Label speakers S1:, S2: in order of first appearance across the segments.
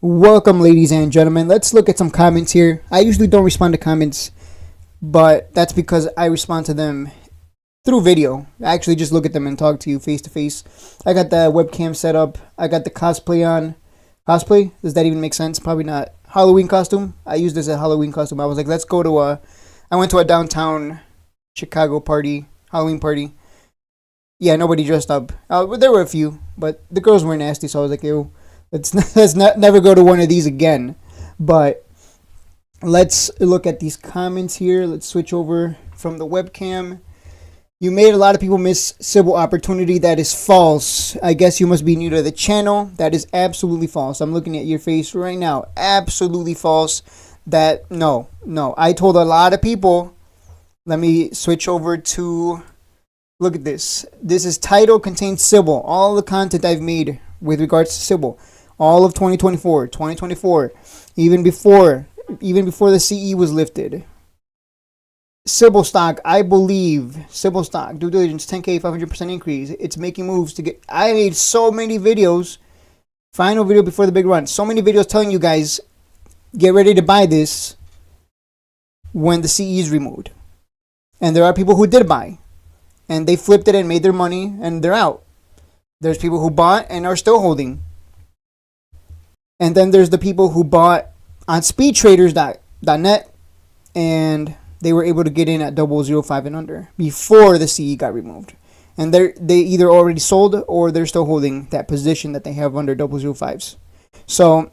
S1: Welcome, ladies and gentlemen. Let's look at some comments here. I usually don't respond to comments, but that's because I respond to them through video. I actually just look at them and talk to you face to face. I got the webcam set up. I got the cosplay on. Cosplay? Does that even make sense? Probably not. Halloween costume. I used this as a Halloween costume. I was like, let's go to I went to a downtown Chicago party, Halloween party. Yeah, nobody dressed up. There were a few, but the girls were nasty, so I was like, ew. Let's not never go to one of these again. But let's look at these comments here. Let's switch over from the webcam. You made a lot of people miss Cybl opportunity. That is false. I guess you must be new to the channel. That is absolutely false. I'm looking at your face right now. Absolutely false. No. I told a lot of people. Let me switch over to. Look at this. This is title contains Cybl. All the content I've made with regards to Cybl. All of 2024, even before the CE was lifted. Cybl stock, I believe, Cybl stock, due diligence, 10K, 500% increase. It's making moves to get, I made so many videos, final video before the big run. So many videos telling you guys, get ready to buy this when the CE is removed. And there are people who did buy. And they flipped it and made their money and they're out. There's people who bought and are still holding. And then there's the people who bought on speedtraders.net and they were able to get in at 005 and under before the CE got removed. And they either already sold or they're still holding that position that they have under 005s. So,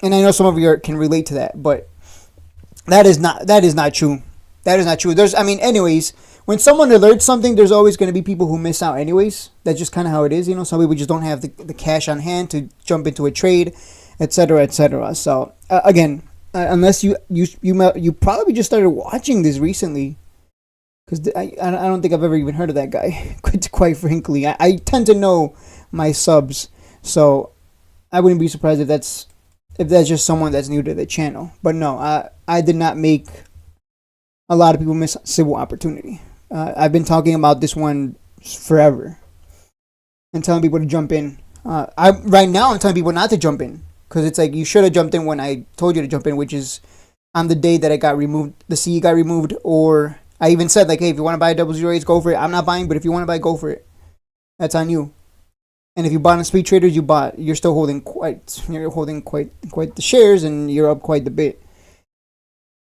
S1: and I know some of you can relate to that, but that is not true. That is not true. Anyways, when someone alerts something, there's always going to be people who miss out anyways. That's just kind of how it is. Some people just don't have the cash on hand to jump into a trade, etc., etc. So, again, unless you probably just started watching this recently, because I don't think I've ever even heard of that guy, quite frankly. I tend to know my subs, so I wouldn't be surprised if that's just someone that's new to the channel. But no, I did not make a lot of people miss Cybl opportunity. I've been talking about this one forever and telling people to jump in. Right now I'm telling people not to jump in because it's like you should have jumped in when I told you to jump in, which is on the day that it got removed, the CE got removed, or I even said like, hey, if you want to buy 008s, go for it. I'm not buying, but if you want to buy, go for it. That's on you. And if you bought on Speed Traders, you're still holding quite the shares and you're up quite the bit.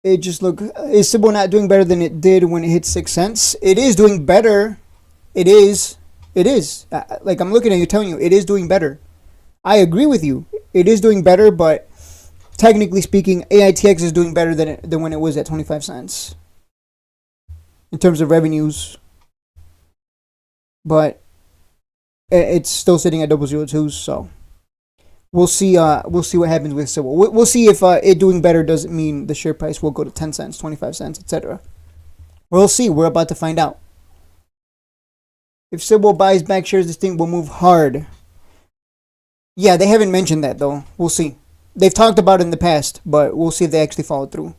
S1: It just is Cybl not doing better than it did when it hit 6 cents? It is doing better. It is. Like I'm looking at you telling you, it is doing better. I agree with you. It is doing better, but technically speaking, AITX is doing better than when it was at 25 cents. In terms of revenues. But it's still sitting at 002s, so we'll see what happens with Cybl. We'll see if it doing better doesn't mean the share price will go to 10 cents, 25 cents, etc. We'll see. We're about to find out. If Cybl buys back shares, this thing will move hard. Yeah, they haven't mentioned that, though. We'll see. They've talked about it in the past, but we'll see if they actually follow through.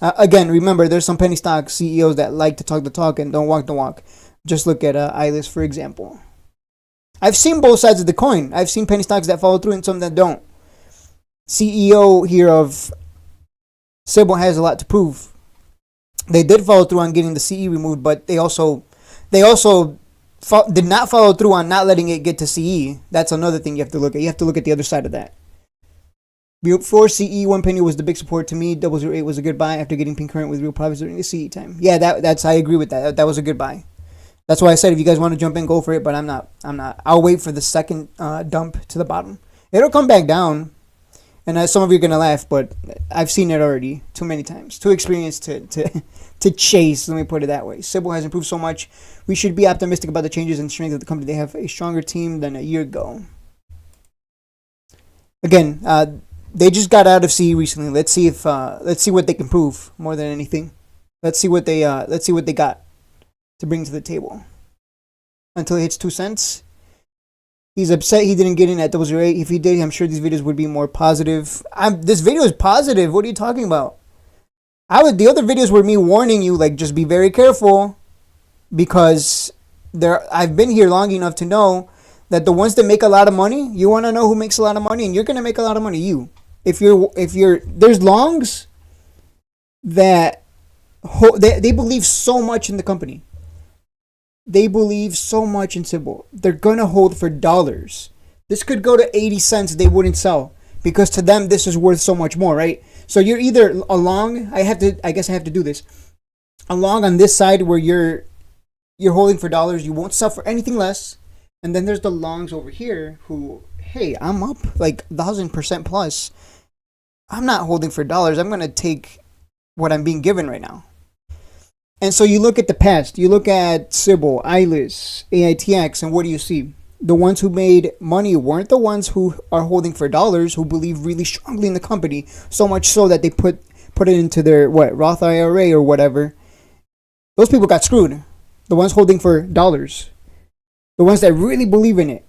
S1: Again, remember, there's some penny stock CEOs that like to talk the talk and don't walk the walk. Just look at iList, for example. I've seen both sides of the coin. I've seen penny stocks that follow through and some that don't. CEO here of Cybl has a lot to prove. They did follow through on getting the CE removed, but they also did not follow through on not letting it get to CE. That's another thing you have to look at. You have to look at the other side of that. Before CE, 1 penny was the big support to me. 008 was a good buy after getting concurrent with real profits during the CE time. Yeah, that's I agree with that. That was a good buy. That's why I said if you guys want to jump in, go for it. But I'm not. I'll wait for the second dump to the bottom. It'll come back down, and some of you are gonna laugh, but I've seen it already too many times. Too experienced to chase. Let me put it that way. Cybl has improved so much. We should be optimistic about the changes and strength of the company. They have a stronger team than a year ago. Again, they just got out of CE recently. Let's see what they can prove more than anything. Let's see what they got to bring to the table. Until it hits 2 cents. He's upset he didn't get in at 008. If he did, I'm sure these videos would be more positive. This video is positive. What are you talking about? The other videos were me warning you, like, just be very careful, because I've been here long enough to know that the ones that make a lot of money, you want to know who makes a lot of money, and you're going to make a lot of money. If you're there's longs that they believe so much in the company. They believe so much in Cybl. They're going to hold for dollars. This could go to 80 cents. They wouldn't sell because to them this is worth so much more, right? So you're either along. I guess I have to do this. Along on this side where you're holding for dollars, you won't sell for anything less. And then there's the longs over here who, hey, I'm up like 1,000% plus. I'm not holding for dollars. I'm going to take what I'm being given right now. And so you look at the past. You look at Cybl, ILIS, AITX, and what do you see? The ones who made money weren't the ones who are holding for dollars, who believe really strongly in the company, so much so that they put it into their Roth IRA or whatever. Those people got screwed. The ones holding for dollars. The ones that really believe in it.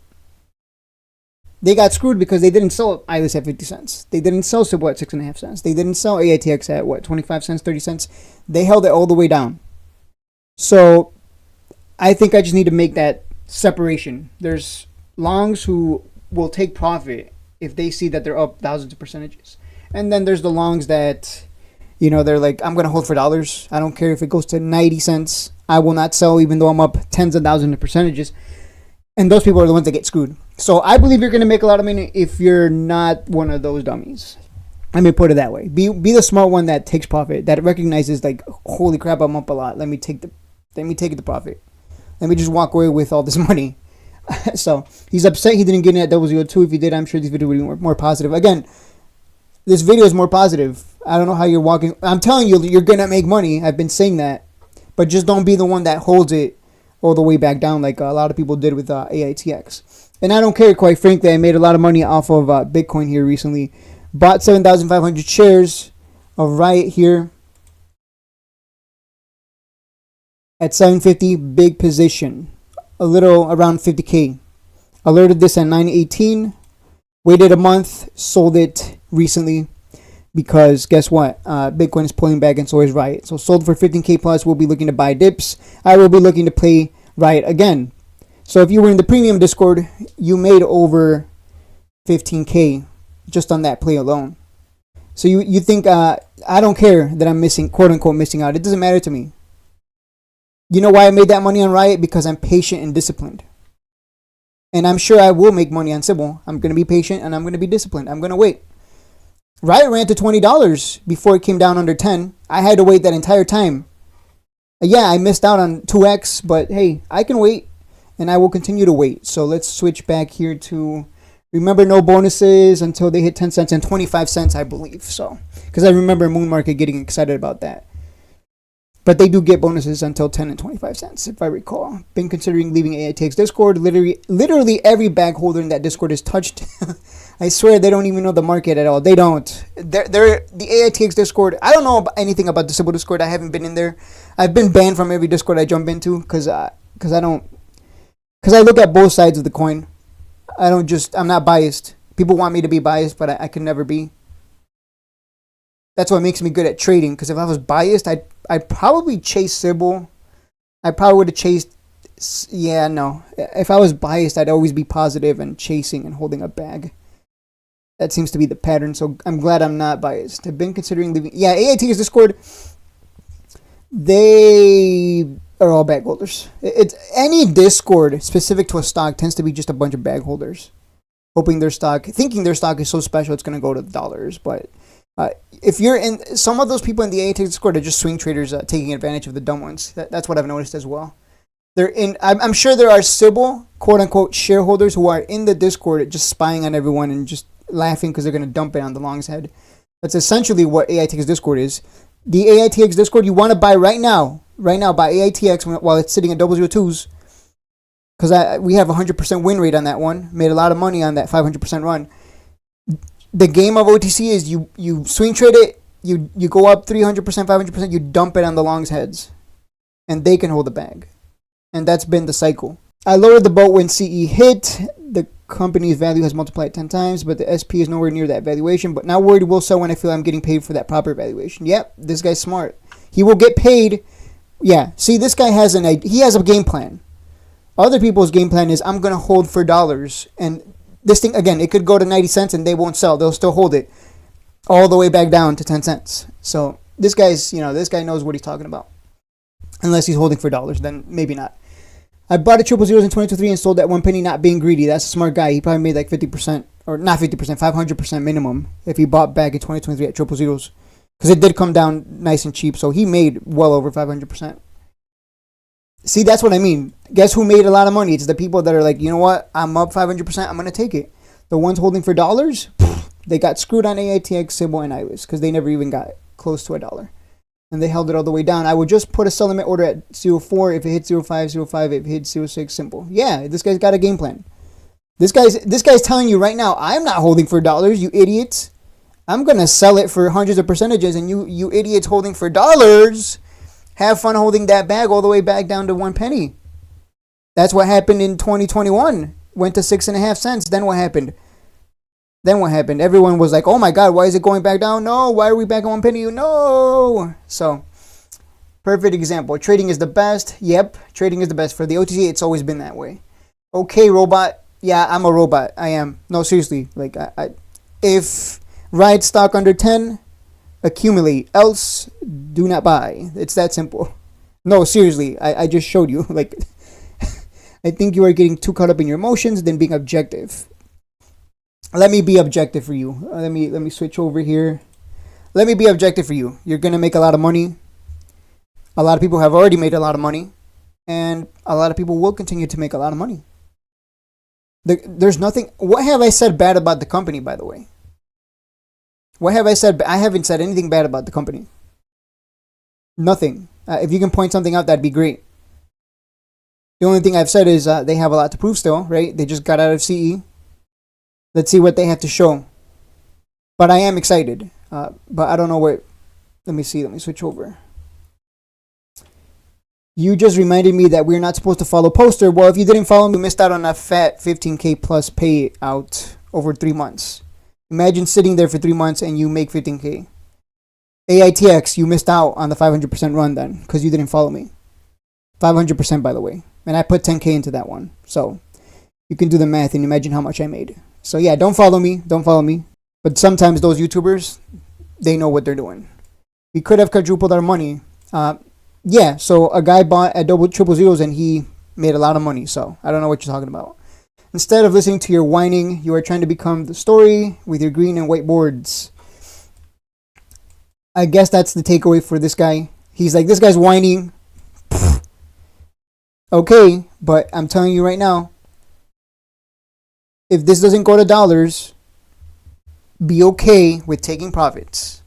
S1: They got screwed because they didn't sell ILIS at 50 cents. They didn't sell Cybl at 6.5 cents. They didn't sell AITX at 25 cents, 30 cents. They held it all the way down. So I think I just need to make that separation. There's longs who will take profit if they see that they're up thousands of percentages. And then there's the longs that, they're like, I'm going to hold for dollars. I don't care if it goes to 90 cents. I will not sell even though I'm up tens of thousands of percentages. And those people are the ones that get screwed. So I believe you're going to make a lot of money if you're not one of those dummies. Let me put it that way. Be the smart one that takes profit, that recognizes like, holy crap, I'm up a lot. Let me take the profit. Let me just walk away with all this money. So he's upset he didn't get in at 002. If he did, I'm sure this video would be more positive. Again, this video is more positive. I don't know how you're walking. I'm telling you, you're going to make money. I've been saying that. But just don't be the one that holds it all the way back down like a lot of people did with AITX. And I don't care, quite frankly. I made a lot of money off of Bitcoin here recently. Bought 7,500 shares of Riot here at 750, big position. A little around 50K. Alerted this at 918. Waited a month, sold it recently. Because guess what? Bitcoin is pulling back and so is Riot. So sold for 15K plus. We'll be looking to buy dips. I will be looking to play Riot again. So if you were in the premium Discord, you made over 15K just on that play alone. So you think I don't care that I'm missing, quote unquote, missing out. It doesn't matter to me. You know why I made that money on Riot? Because I'm patient and disciplined. And I'm sure I will make money on Cybl. I'm going to be patient and I'm going to be disciplined. I'm going to wait. Riot ran to $20 before it came down under 10. I had to wait that entire time. Yeah, I missed out on 2x, but hey, I can wait, and I will continue to wait. So let's switch back here to, remember, no bonuses until they hit 10 cents and 25 cents, I believe. So, because I remember Moon Market getting excited about that. But they do get bonuses until 10 and 25 cents, if I recall. Been considering leaving AITX Discord. Literally every bag holder in that Discord is touched. I swear they don't even know the market at all. They don't. They're the AITX Discord. I don't know anything about the Cybl Discord. I haven't been in there. I've been banned from every Discord I jump into because I look at both sides of the coin. I'm not biased. People want me to be biased, but I can never be. That's what makes me good at trading. Because if I was biased, I'd probably chase Cybl. I probably would have chased. Yeah, no. If I was biased, I'd always be positive and chasing and holding a bag. That seems to be the pattern. So I'm glad I'm not biased. I've been considering leaving. Yeah, AIT's Discord. They are all bag holders. It's any Discord specific to a stock tends to be just a bunch of bag holders, thinking their stock is so special it's going to go to the dollars, but. If you're in, some of those people in the AITX Discord are just swing traders taking advantage of the dumb ones. That's what I've noticed as well. I'm sure there are Cybl, quote unquote, shareholders who are in the Discord just spying on everyone and just laughing because they're going to dump it on the long's head. That's essentially what AITX Discord is. The AITX Discord you want to buy right now, buy AITX while it's sitting at 002s. Because we have 100% win rate on that one. Made a lot of money on that 500% run. The game of OTC is you swing trade it, you go up 300%, 500%, you dump it on the long's heads. And they can hold the bag. And that's been the cycle. I lowered the boat when CE hit. The company's value has multiplied 10 times, but the SP is nowhere near that valuation. But not worried, will sell when I feel I'm getting paid for that proper valuation. Yep, this guy's smart. He will get paid. Yeah, see, this guy has he has a game plan. Other people's game plan is I'm going to hold for dollars. And this thing, again, it could go to 90 cents and they won't sell. They'll still hold it all the way back down to 10 cents. So this guy's, this guy knows what he's talking about. Unless he's holding for dollars, then maybe not. I bought a triple zeros in 2023 and sold at 1 penny, not being greedy. That's a smart guy. He probably made like 50%, or not 50%, 500% minimum if he bought back in 2023 at triple zeros. Because it did come down nice and cheap. So he made well over 500%. See, that's what I mean. Guess who made a lot of money? It's the people that are like, you know what? I'm up 500%. I'm going to take it. The ones holding for dollars, they got screwed on AITX, Cybl, and IWIS because they never even got close to $1. And they held it all the way down. I would just put a sell limit order at 0.4. If it hits 0.5, 0.5. If it hits 0.6, simple. Yeah, this guy's got a game plan. This guy's telling you right now, I'm not holding for dollars, you idiots. I'm going to sell it for hundreds of percentages, and you idiots holding for dollars, have fun holding that bag all the way back down to 1 penny. That's what happened in 2021. Went to 6.5 cents. Then what happened? Everyone was like, oh my God, why is it going back down? No, why are we back at 1 penny? No. So, perfect example. Trading is the best. Yep, trading is the best. For the OTC, it's always been that way. Okay, robot. Yeah, I'm a robot. I am. No, seriously. Like, if ride stock under 10, accumulate. Else, do not buy. It's that simple. No, seriously. I just showed you. Like, I think you are getting too caught up in your emotions than being objective. Let me be objective for you. Let me switch over here. Let me be objective for you. You're going to make a lot of money. A lot of people have already made a lot of money. And a lot of people will continue to make a lot of money. There's nothing. What have I said bad about the company, by the way? What have I said? I haven't said anything bad about the company. Nothing. If you can point something out, that'd be great. The only thing I've said is they have a lot to prove still, right? They just got out of CE. Let's see what they have to show. But I am excited. But I don't know what. Let me see. Let me switch over. You just reminded me that we're not supposed to follow poster. Well, if you didn't follow me, you missed out on a fat 15K plus payout over 3 months. Imagine sitting there for 3 months and you make 15K. AITX, you missed out on the 500% run then because you didn't follow me. 500% by the way. And I put 10K into that one. So you can do the math and imagine how much I made. So yeah, don't follow me. Don't follow me. But sometimes those YouTubers, they know what they're doing. We could have quadrupled our money. Yeah, so a guy bought at triple zeros and he made a lot of money. So I don't know what you're talking about. Instead of listening to your whining, you are trying to become the story with your green and white boards. I guess that's the takeaway for this guy. He's like, this guy's whining. Okay, but I'm telling you right now, if this doesn't go to dollars, be okay with taking profits.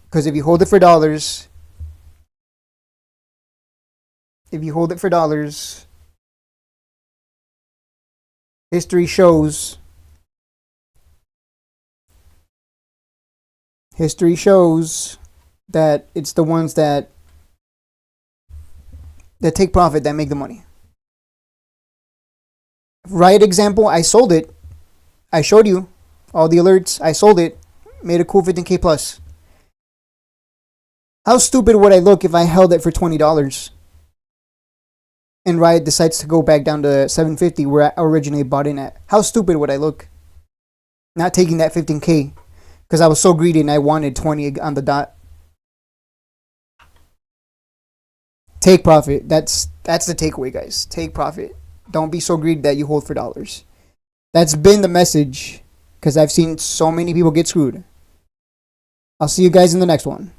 S1: Because if you hold it for dollars, history shows that it's the ones that take profit that make the money. Right example, I sold it. I showed you all the alerts. I sold it. Made a cool 15K plus. How stupid would I look if I held it for $20 and Riot decides to go back down to $7.50 where I originally bought in at? How stupid would I look? Not taking that 15K because I was so greedy and I wanted 20 on the dot. Take profit. That's the takeaway, guys. Take profit. Don't be so greedy that you hold for dollars. That's been the message because I've seen so many people get screwed. I'll see you guys in the next one.